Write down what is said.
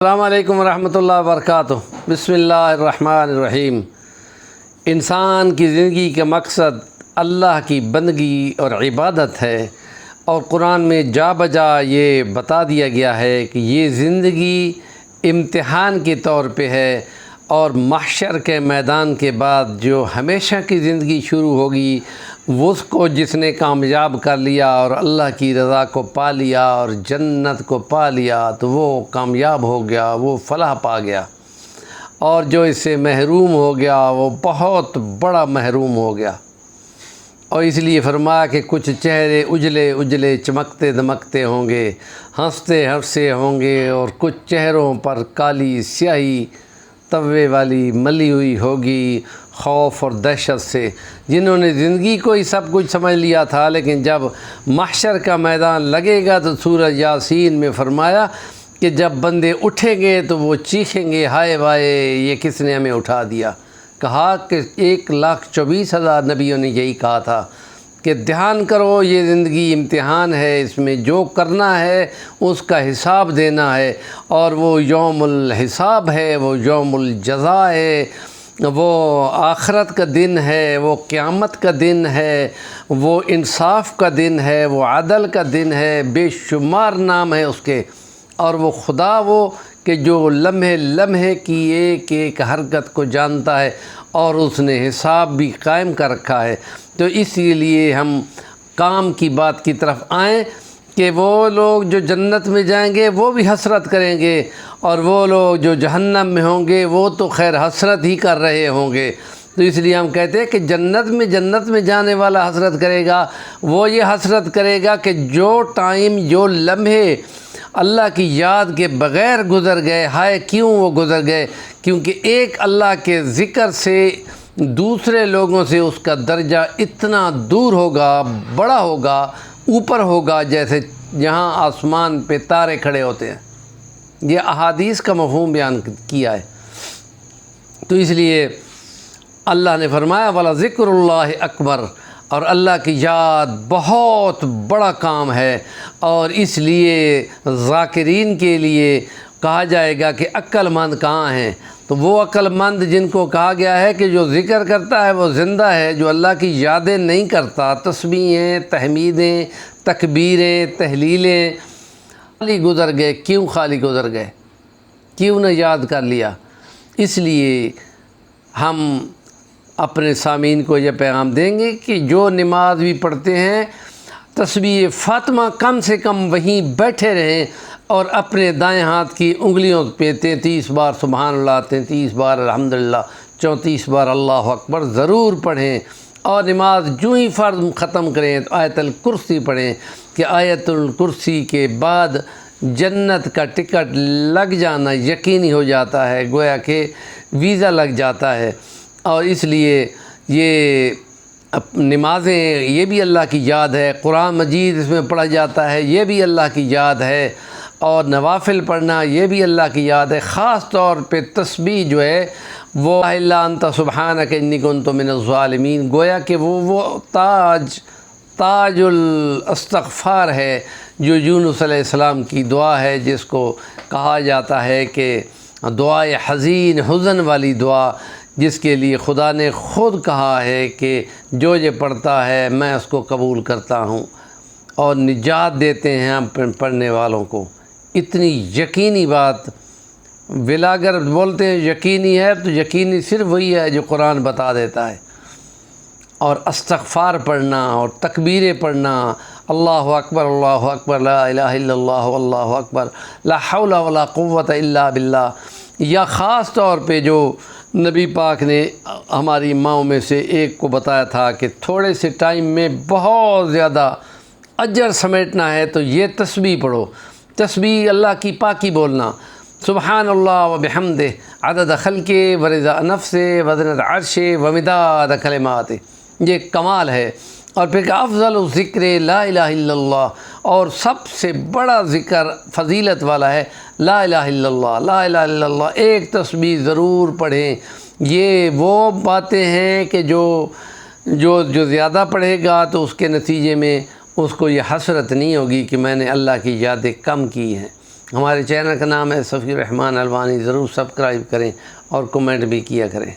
السلام علیکم ورحمۃ اللہ وبرکاتہ۔ بسم اللہ الرحمن الرحیم۔ انسان کی زندگی کا مقصد اللہ کی بندگی اور عبادت ہے، اور قرآن میں جا بجا یہ بتا دیا گیا ہے کہ یہ زندگی امتحان کے طور پہ ہے، اور محشر کے میدان کے بعد جو ہمیشہ کی زندگی شروع ہوگی اس کو جس نے کامیاب کر لیا اور اللہ کی رضا کو پا لیا اور جنت کو پا لیا تو وہ کامیاب ہو گیا، وہ فلاح پا گیا، اور جو اس سے محروم ہو گیا وہ بہت بڑا محروم ہو گیا۔ اور اس لیے فرمایا کہ کچھ چہرے اجلے اجلے چمکتے دمکتے ہوں گے، ہنستے ہنستے ہوں گے، اور کچھ چہروں پر کالی سیاہی توے والی ملی ہوئی ہوگی خوف اور دہشت سے، جنہوں نے زندگی کو ہی سب کچھ سمجھ لیا تھا، لیکن جب محشر کا میدان لگے گا تو سورہ یاسین میں فرمایا کہ جب بندے اٹھیں گے تو وہ چیخیں گے، ہائے وائے یہ کس نے ہمیں اٹھا دیا۔ کہا کہ 1,24,000 نبیوں نے یہی کہا تھا کہ دھیان کرو، یہ زندگی امتحان ہے، اس میں جو کرنا ہے اس کا حساب دینا ہے، اور وہ یوم الحساب ہے، وہ یوم الجزا ہے، وہ آخرت کا دن ہے، وہ قیامت کا دن ہے، وہ انصاف کا دن ہے، وہ عدل کا دن ہے، بے شمار نام ہے اس کے، اور وہ خدا وہ کہ جو لمحے لمحے کی ایک ایک حرکت کو جانتا ہے، اور اس نے حساب بھی قائم کر رکھا ہے۔ تو اسی لیے ہم کام کی بات کی طرف آئیں کہ وہ لوگ جو جنت میں جائیں گے وہ بھی حسرت کریں گے، اور وہ لوگ جو جہنم میں ہوں گے وہ تو خیر حسرت ہی کر رہے ہوں گے۔ تو اس لیے ہم کہتے ہیں کہ جنت میں جانے والا حسرت کرے گا، وہ یہ حسرت کرے گا کہ جو ٹائم، جو لمحے اللہ کی یاد کے بغیر گزر گئے، ہائے کیوں وہ گزر گئے، کیونکہ ایک اللہ کے ذکر سے دوسرے لوگوں سے اس کا درجہ اتنا دور ہوگا، بڑا ہوگا، اوپر ہوگا، جیسے جہاں آسمان پہ تارے کھڑے ہوتے ہیں۔ یہ احادیث کا مفہوم بیان کیا ہے۔ تو اس لیے اللہ نے فرمایا وَلَا ذِكْرُ اللَّهِ اکبر، اور اللہ کی یاد بہت بڑا کام ہے، اور اس لیے ذاکرین کے لیے کہا جائے گا کہ عقل مند کہاں ہیں؟ تو وہ عقل مند جن کو کہا گیا ہے کہ جو ذکر کرتا ہے وہ زندہ ہے، جو اللہ کی یادیں نہیں کرتا، تسبیحیں، تحمیدیں، تکبیریں، تحلیلیں، خالی گزر گئے۔ کیوں خالی گزر گئے؟ کیوں نہ یاد کر لیا؟ اس لیے ہم اپنے سامعین کو یہ پیغام دیں گے کہ جو نماز بھی پڑھتے ہیں تسبیح فاطمہ کم سے کم وہیں بیٹھے رہیں، اور اپنے دائیں ہاتھ کی انگلیوں پہ 33 بار سبحان اللہ، 33 بار الحمدللہ، 34 بار اللہ اکبر ضرور پڑھیں، اور نماز جو ہی فرض ختم کریں تو آیت الکرسی پڑھیں، کہ آیت الکرسی کے بعد جنت کا ٹکٹ لگ جانا یقینی ہو جاتا ہے، گویا کہ ویزا لگ جاتا ہے۔ اور اس لیے یہ نمازیں یہ بھی اللہ کی یاد ہے، قرآن مجید اس میں پڑھا جاتا ہے یہ بھی اللہ کی یاد ہے، اور نوافل پڑھنا یہ بھی اللہ کی یاد ہے۔ خاص طور پہ تسبیح جو ہے وہ الا انت سبحانک انی کنت من الظالمین، گویا کہ وہ تاج الاستغفار ہے، جو یونس علیہ السلام کی دعا ہے، جس کو کہا جاتا ہے کہ دعائے حزین، حزن والی دعا، جس کے لیے خدا نے خود کہا ہے کہ جو یہ پڑھتا ہے میں اس کو قبول کرتا ہوں، اور نجات دیتے ہیں ہم پڑھنے والوں کو۔ اتنی یقینی بات، اگر بولتے ہیں یقینی ہے تو یقینی صرف وہی ہے جو قرآن بتا دیتا ہے۔ اور استغفار پڑھنا اور تکبیریں پڑھنا، اللہ اکبر لا الہ الا اللہ واللہ اکبر لا حول ولا قوت الا باللہ، یا خاص طور پہ جو نبی پاک نے ہماری ماؤں میں سے ایک کو بتایا تھا کہ تھوڑے سے ٹائم میں بہت زیادہ اجر سمیٹنا ہے تو یہ تسبیح پڑھو۔ تسبیح اللہ کی پاکی بولنا، سبحان اللہ و بحمدہ عدد خلقہ ورضا نفسہ وزنۃ عرشہ ومداد کلماتہ، یہ کمال ہے۔ اور پھر کہ افضل الذکر لا الہ الا اللہ، اور سب سے بڑا ذکر فضیلت والا ہے لا الہ الا اللہ، لا الہ الا اللہ۔ ایک تسبیح ضرور پڑھیں۔ یہ وہ باتیں ہیں کہ جو زیادہ پڑھے گا تو اس کے نتیجے میں اس کو یہ حسرت نہیں ہوگی کہ میں نے اللہ کی یادیں کم کی ہیں۔ ہمارے چینل کا نام ہے صفی الرحمن الوانی، ضرور سبسکرائب کریں اور کمنٹ بھی کیا کریں۔